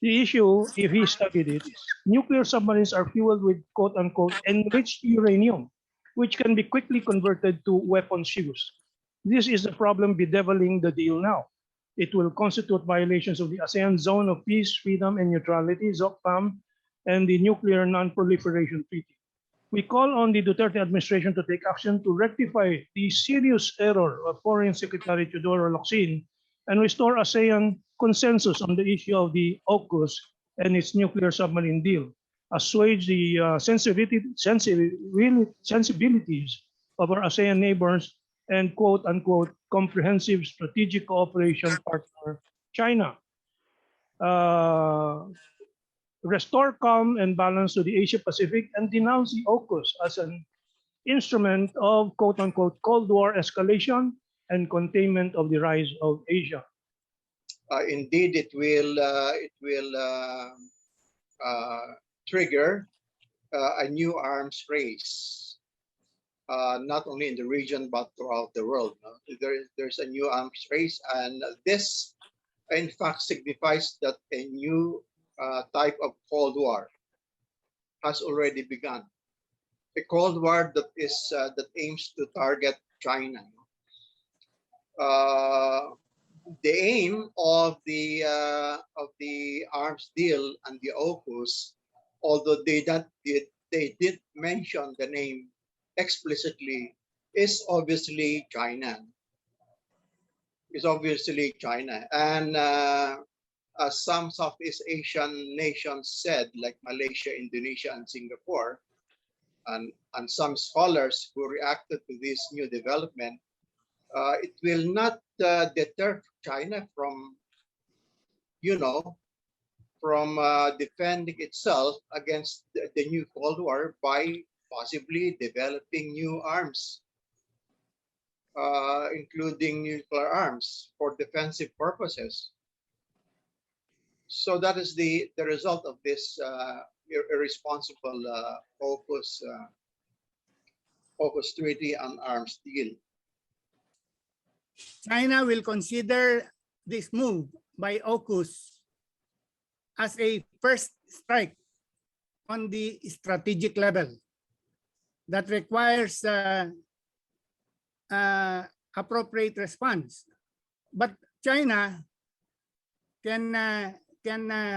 The issue, if he studied it, is nuclear submarines are fueled with quote-unquote enriched uranium, which can be quickly converted to weapons use. This is the problem bedeviling the deal now. It will constitute violations of the ASEAN Zone of Peace, Freedom, and Neutrality, ZOCPAM, and the Nuclear Non-Proliferation Treaty. We call on the Duterte administration to take action to rectify the serious error of Foreign Secretary Teodoro Locsin and restore ASEAN consensus on the issue of the AUKUS and its nuclear submarine deal, assuage the sensibilities of our ASEAN neighbors and quote-unquote comprehensive strategic cooperation partner, China. Restore calm and balance to the Asia-Pacific and denounce the AUKUS as an instrument of quote-unquote Cold War escalation and containment of the rise of Asia. Indeed, it will trigger a new arms race, not only in the region but throughout the world. There's a new arms race, and this, in fact, signifies that a new type of Cold War has already begun. A Cold War that aims to target China. The aim of the arms deal and the AUKUS, although they did mention the name explicitly, is obviously China. And as some Southeast Asian nations said, like Malaysia, Indonesia, and Singapore, and some scholars who reacted to this new development, it will not deter China from, defending itself against the new Cold War by possibly developing new arms, including nuclear arms for defensive purposes. So that is the result of this irresponsible AUKUS treaty and arms deal. China will consider this move by AUKUS as a first strike on the strategic level that requires appropriate response. But China can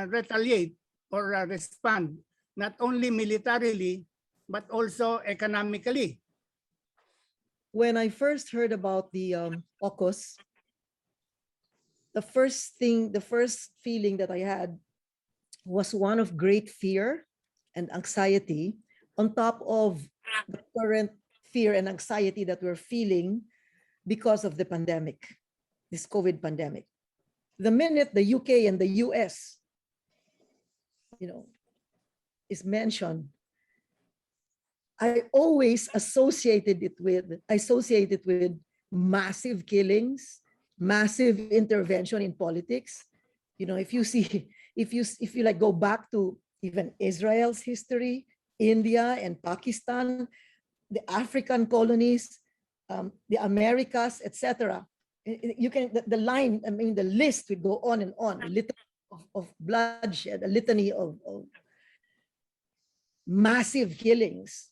retaliate or respond not only militarily but also economically. When I first heard about the AUKUS, the first feeling that I had was one of great fear and anxiety, on top of the current fear and anxiety that we're feeling because of the pandemic, this COVID pandemic. The minute the UK and the US, is mentioned, I always associated it with massive killings, massive intervention in politics. If you like go back to even Israel's history, India and Pakistan, the African colonies, the Americas, etc. You can the list would go on and on. A litany of bloodshed, a litany of massive killings.